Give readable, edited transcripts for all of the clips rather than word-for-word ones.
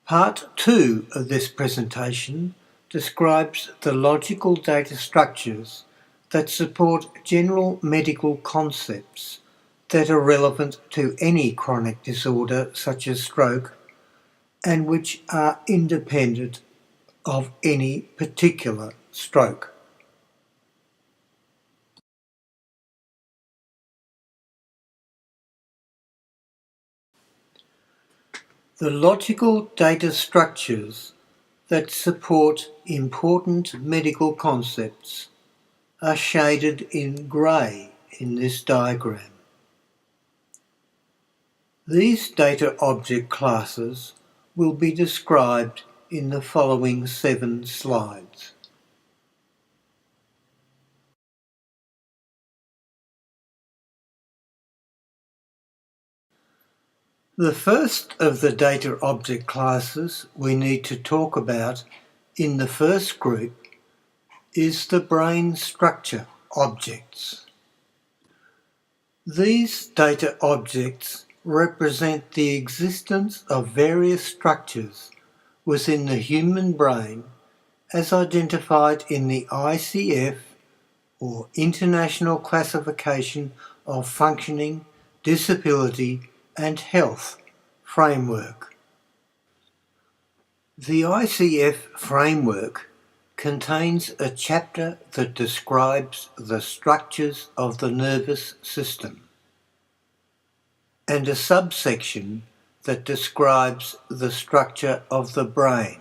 Part 2 of this presentation describes the logical data structures that support general medical concepts that are relevant to any chronic disorder such as stroke and which are independent of any particular stroke. The logical data structures that support important medical concepts are shaded in grey in this diagram. These data object classes will be described in the following 7 slides. The first of the data object classes we need to talk about in the first group is the brain structure objects. These data objects represent the existence of various structures within the human brain as identified in the ICF, or International Classification of Functioning, Disability and Health framework. The ICF framework contains a chapter that describes the structures of the nervous system and a subsection that describes the structure of the brain.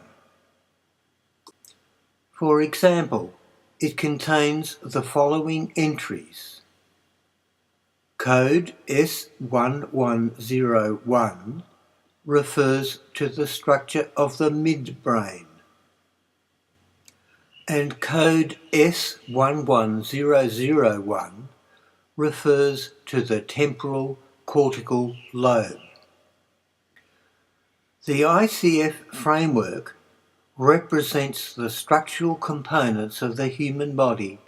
For example, it contains the following entries. Code S1101 refers to the structure of the midbrain, and code S11001 refers to the temporal cortical lobe. The ICF framework represents the structural components of the human body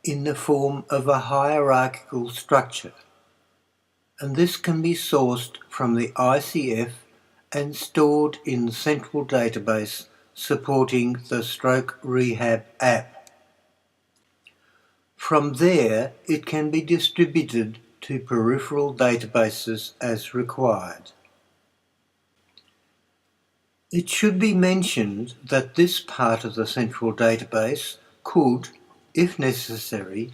in the form of a hierarchical structure, and this can be sourced from the ICF and stored in the central database supporting the Stroke Rehab app. From there, it can be distributed to peripheral databases as required. It should be mentioned that this part of the central database could, if necessary,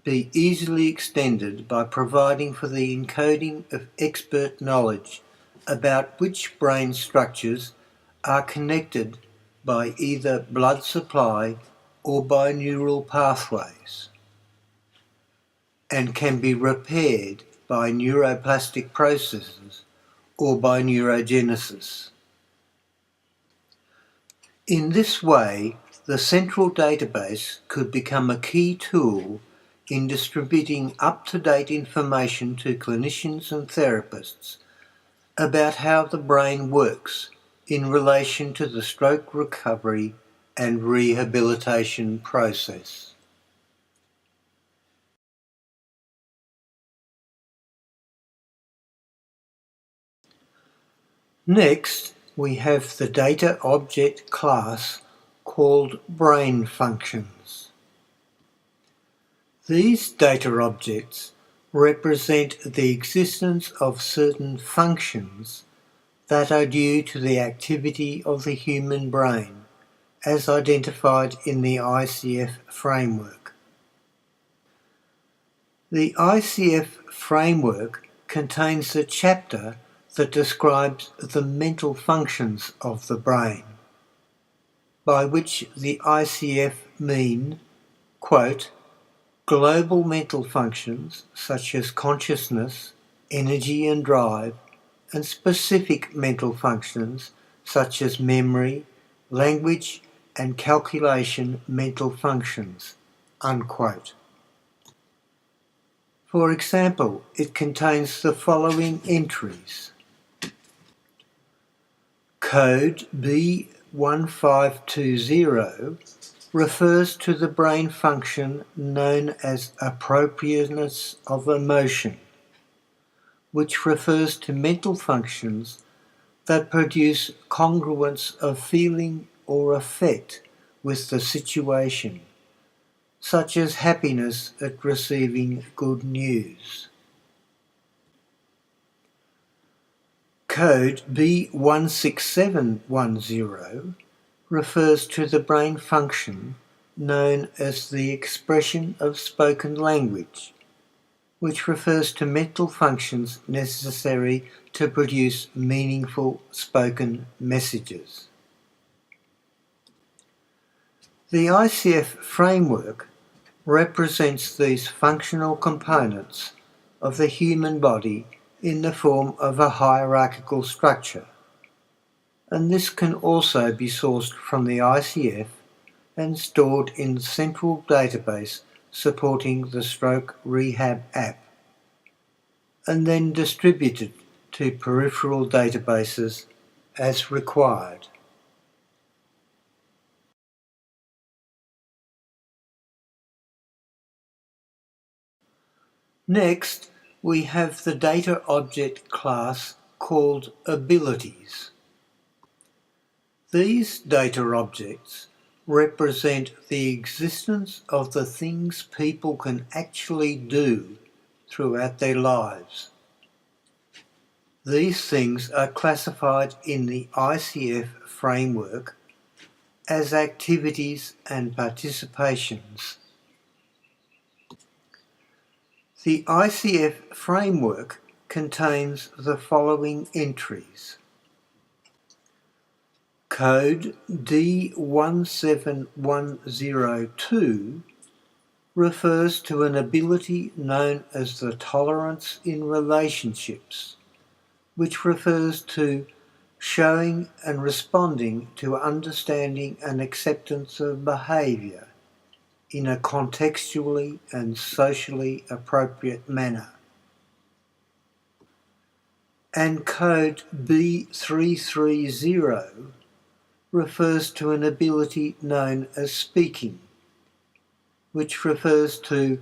be easily extended by providing for the encoding of expert knowledge about which brain structures are connected by either blood supply or by neural pathways, and can be repaired by neuroplastic processes or by neurogenesis. In this way, the central database could become a key tool in distributing up-to-date information to clinicians and therapists about how the brain works in relation to the stroke recovery and rehabilitation process. Next, we have the data object class called brain functions. These data objects represent the existence of certain functions that are due to the activity of the human brain, as identified in the ICF framework. The ICF framework contains a chapter that describes the mental functions of the brain, by which the ICF mean, quote, global mental functions such as consciousness, energy and drive, and specific mental functions such as memory, language, and calculation mental functions, unquote. For example, it contains the following entries. Code B1520 refers to the brain function known as appropriateness of emotion, which refers to mental functions that produce congruence of feeling or effect with the situation, such as happiness at receiving good news. Code B16710 refers to the brain function known as the expression of spoken language, which refers to mental functions necessary to produce meaningful spoken messages. The ICF framework represents these functional components of the human body in the form of a hierarchical structure, and this can also be sourced from the ICF and stored in the central database supporting the Stroke Rehab app, and then distributed to peripheral databases as required. Next, we have the data object class called abilities. These data objects represent the existence of the things people can actually do throughout their lives. These things are classified in the ICF framework as activities and participations. The ICF framework contains the following entries. Code D17102 refers to an ability known as the tolerance in relationships, which refers to showing and responding to understanding and acceptance of behaviour in a contextually and socially appropriate manner. And code B330 refers to an ability known as speaking, which refers to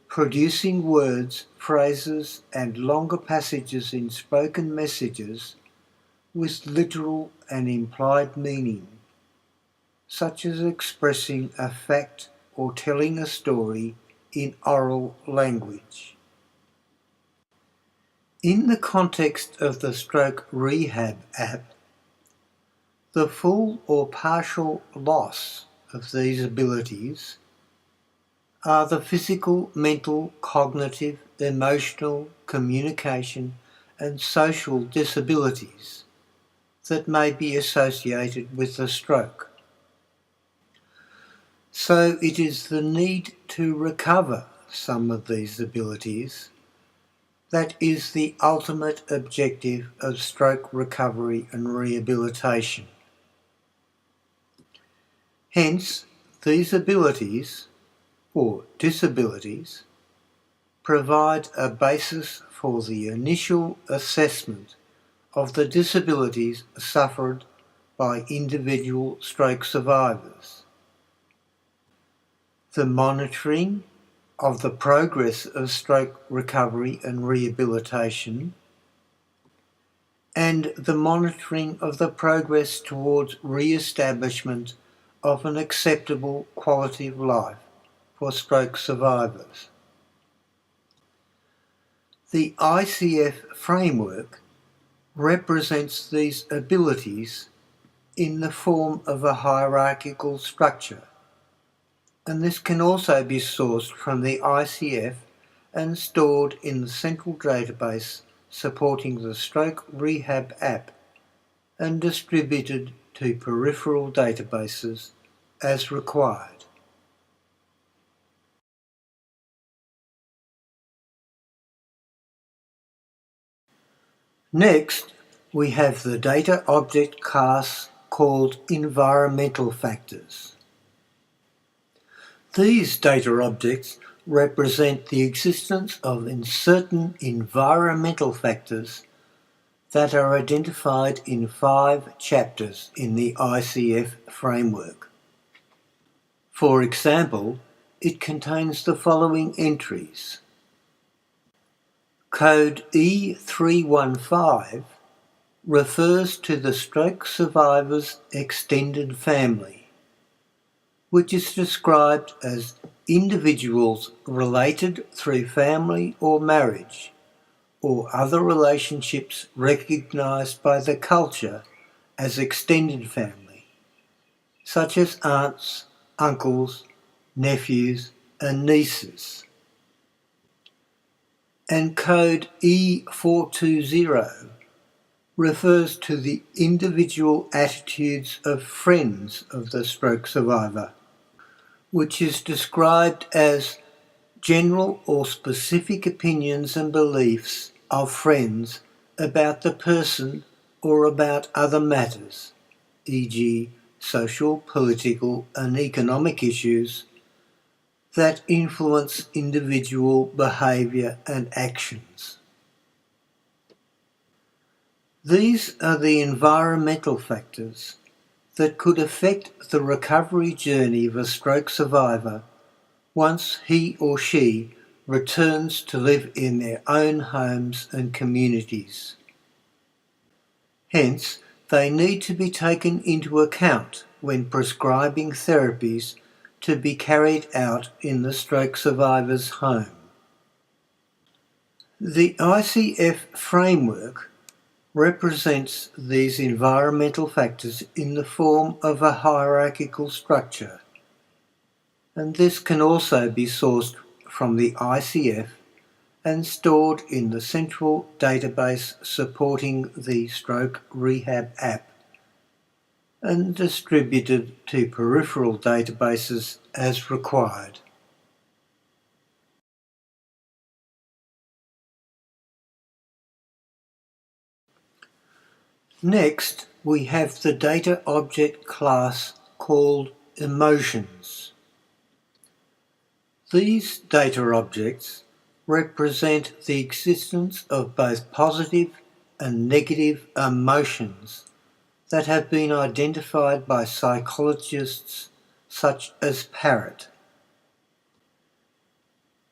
producing words, phrases, and longer passages in spoken messages with literal and implied meaning, such as expressing a fact or telling a story in oral language. In the context of the Stroke Rehab app, the full or partial loss of these abilities are the physical, mental, cognitive, emotional, communication, and social disabilities that may be associated with the stroke. So it is the need to recover some of these abilities that is the ultimate objective of stroke recovery and rehabilitation. Hence, these abilities, or disabilities, provide a basis for the initial assessment of the disabilities suffered by individual stroke survivors, the monitoring of the progress of stroke recovery and rehabilitation, and the monitoring of the progress towards re-establishment of an acceptable quality of life for stroke survivors. The ICF framework represents these abilities in the form of a hierarchical structure, and this can also be sourced from the ICF and stored in the central database supporting the Stroke Rehab app and distributed to peripheral databases as required. Next, we have the data object class called environmental factors. These data objects represent the existence of certain environmental factors that are identified in 5 chapters in the ICF framework. For example, it contains the following entries. Code E315 refers to the stroke survivor's extended family, which is described as individuals related through family or marriage or other relationships recognised by the culture as extended family, such as aunts, uncles, nephews and nieces. And code E420 refers to the individual attitudes of friends of the stroke survivor, which is described as general or specific opinions and beliefs of friends about the person or about other matters, e.g. social, political and economic issues that influence individual behaviour and actions. These are the environmental factors that could affect the recovery journey of a stroke survivor once he or she returns to live in their own homes and communities. Hence, they need to be taken into account when prescribing therapies to be carried out in the stroke survivor's home. The ICF framework represents these environmental factors in the form of a hierarchical structure, and this can also be sourced from the ICF and stored in the central database supporting the Stroke Rehab app and distributed to peripheral databases as required. Next, we have the data object class called emotions. These data objects represent the existence of both positive and negative emotions that have been identified by psychologists such as Parrott.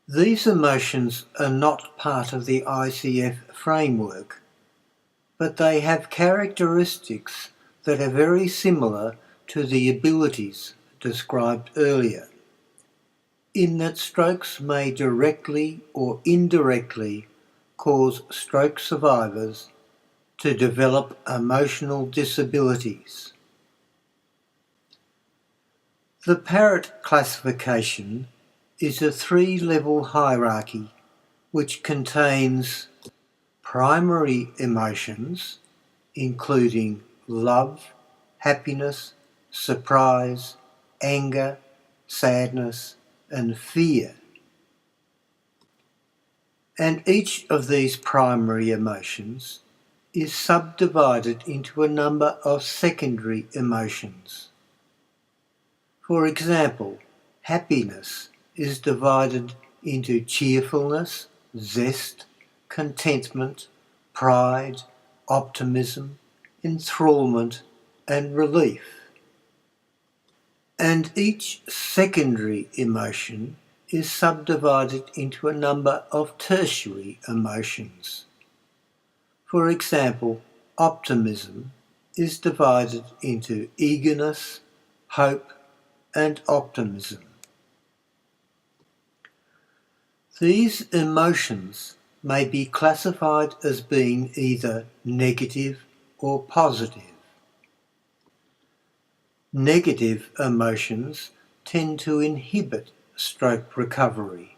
These emotions are not part of the ICF framework, but they have characteristics that are very similar to the abilities described earlier, in that strokes may directly or indirectly cause stroke survivors to develop emotional disabilities. The Parrott classification is a 3-level hierarchy which contains primary emotions, including love, happiness, surprise, anger, sadness, and fear. And each of these primary emotions is subdivided into a number of secondary emotions. For example, happiness is divided into cheerfulness, zest, contentment, pride, optimism, enthrallment, and relief. And each secondary emotion is subdivided into a number of tertiary emotions. For example, optimism is divided into eagerness, hope, and optimism. These emotions may be classified as being either negative or positive. Negative emotions tend to inhibit stroke recovery,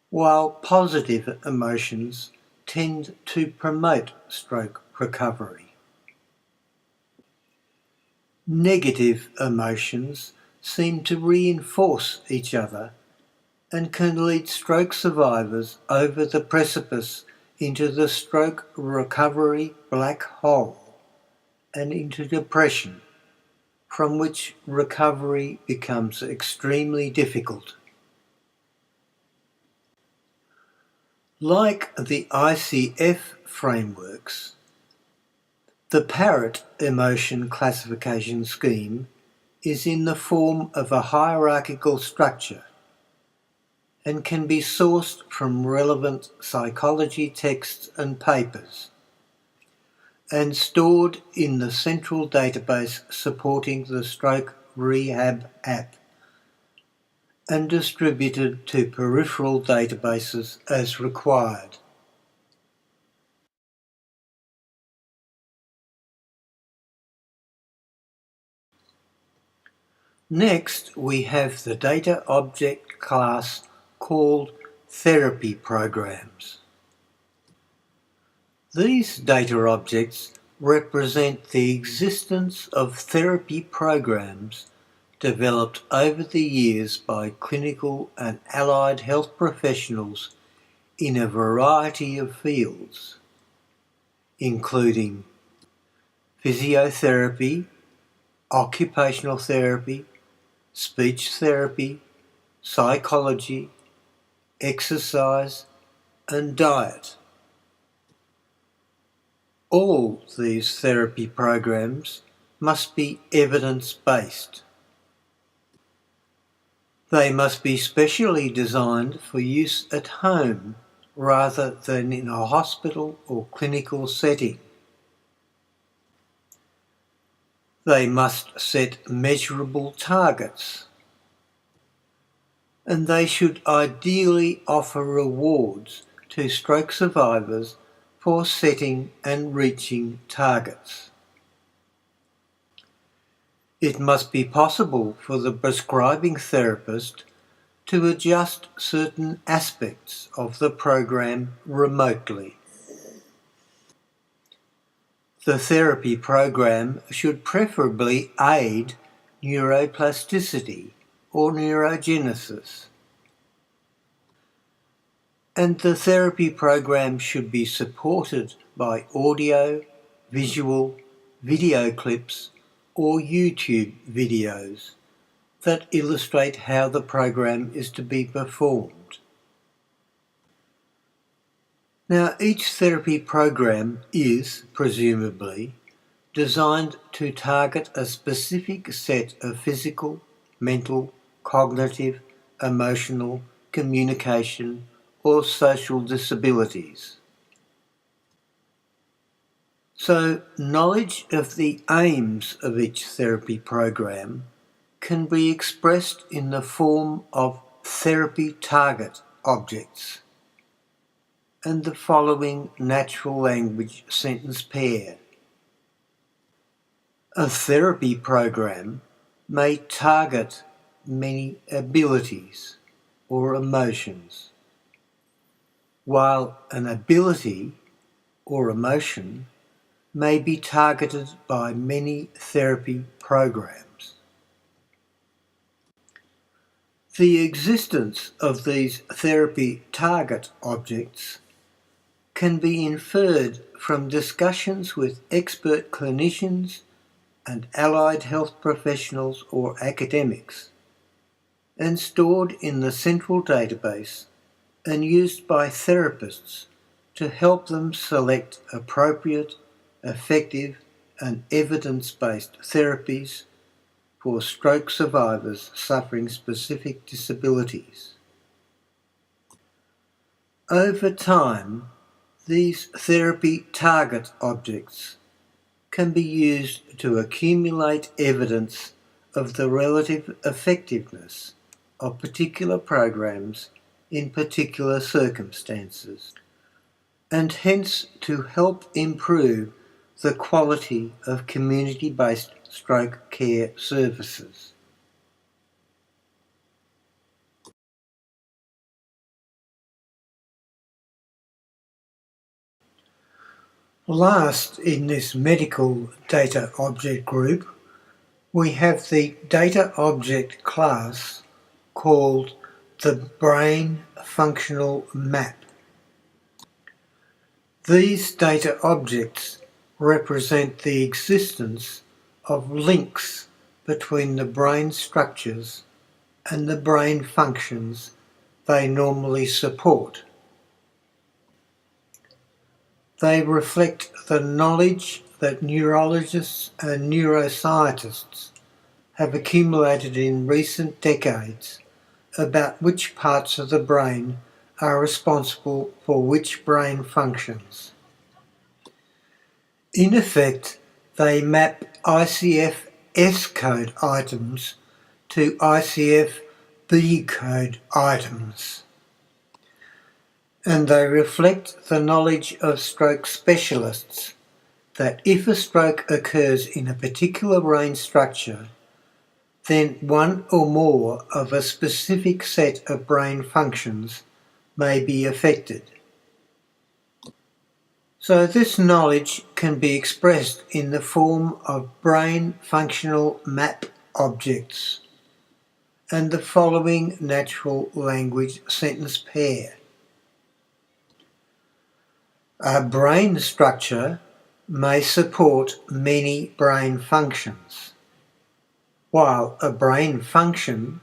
while positive emotions tend to promote stroke recovery. Negative emotions seem to reinforce each other and can lead stroke survivors over the precipice into the stroke recovery black hole and into depression, from which recovery becomes extremely difficult. Like the ICF frameworks, the Parrott emotion classification scheme is in the form of a hierarchical structure and can be sourced from relevant psychology texts and papers. and stored in the central database supporting the Stroke Rehab app, and distributed to peripheral databases as required. Next, we have the data object class called therapy programs. These data objects represent the existence of therapy programs developed over the years by clinical and allied health professionals in a variety of fields, including physiotherapy, occupational therapy, speech therapy, psychology, exercise, and diet. All these therapy programs must be evidence-based. They must be specially designed for use at home rather than in a hospital or clinical setting. They must set measurable targets, and they should ideally offer rewards to stroke survivors for setting and reaching targets. It must be possible for the prescribing therapist to adjust certain aspects of the program remotely. The therapy program should preferably aid neuroplasticity or neurogenesis. And the therapy program should be supported by audio, visual, video clips, or YouTube videos that illustrate how the program is to be performed. Now, each therapy program is, presumably, designed to target a specific set of physical, mental, cognitive, emotional, communication, or social disabilities. So, knowledge of the aims of each therapy program can be expressed in the form of therapy target objects and the following natural language sentence pair. A therapy program may target many abilities or emotions, while an ability or emotion may be targeted by many therapy programs. The existence of these therapy target objects can be inferred from discussions with expert clinicians and allied health professionals or academics, and stored in the central database and used by therapists to help them select appropriate, effective and evidence-based therapies for stroke survivors suffering specific disabilities. Over time, these therapy target objects can be used to accumulate evidence of the relative effectiveness of particular programs in particular circumstances, and hence to help improve the quality of community-based stroke care services. Last in this medical data object group, we have the data object class called the Brain Functional Map. These data objects represent the existence of links between the brain structures and the brain functions they normally support. They reflect the knowledge that neurologists and neuroscientists have accumulated in recent decades about which parts of the brain are responsible for which brain functions. In effect, they map ICF S code items to ICF B code items, and they reflect the knowledge of stroke specialists that if a stroke occurs in a particular brain structure, then one or more of a specific set of brain functions may be affected. So this knowledge can be expressed in the form of brain functional map objects and the following natural language sentence pair. A brain structure may support many brain functions, while a brain function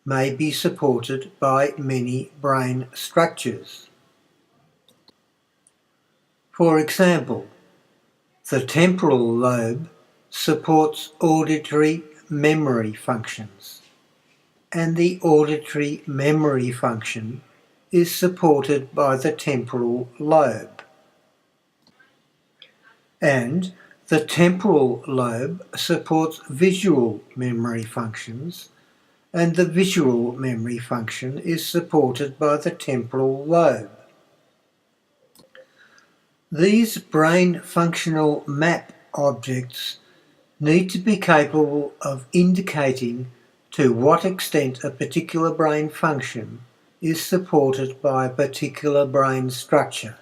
may be supported by many brain structures. For example, the temporal lobe supports auditory memory functions, and the auditory memory function is supported by the temporal lobe. And the temporal lobe supports visual memory functions, and the visual memory function is supported by the temporal lobe. These brain functional map objects need to be capable of indicating to what extent a particular brain function is supported by a particular brain structure.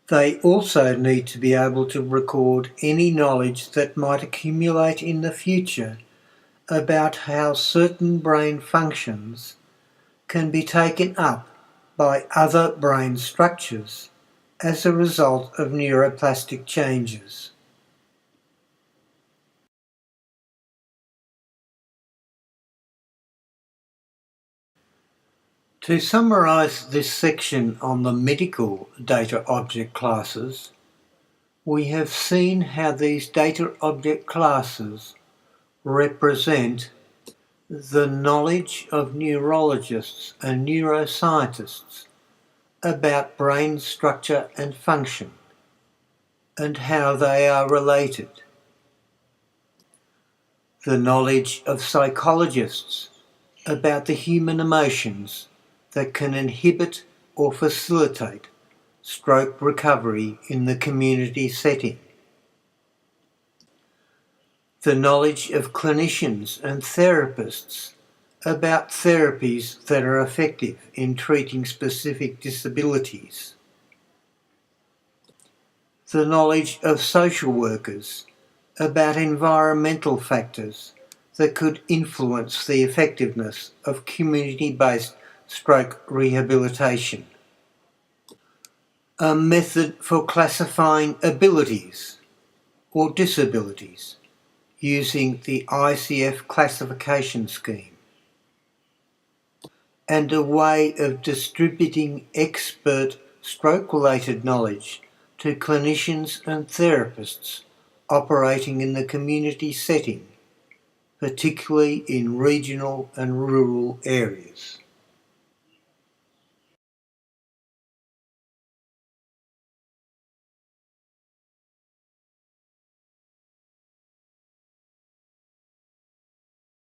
They also need to be able to record any knowledge that might accumulate in the future about how certain brain functions can be taken up by other brain structures as a result of neuroplastic changes. To summarise this section on the medical data object classes, we have seen how these data object classes represent the knowledge of neurologists and neuroscientists about brain structure and function and how they are related. The knowledge of psychologists about the human emotions that can inhibit or facilitate stroke recovery in the community setting. The knowledge of clinicians and therapists about therapies that are effective in treating specific disabilities. The knowledge of social workers about environmental factors that could influence the effectiveness of community-based stroke rehabilitation. A method for classifying abilities or disabilities using the ICF classification scheme. And a way of distributing expert stroke-related knowledge to clinicians and therapists operating in the community setting, particularly in regional and rural areas.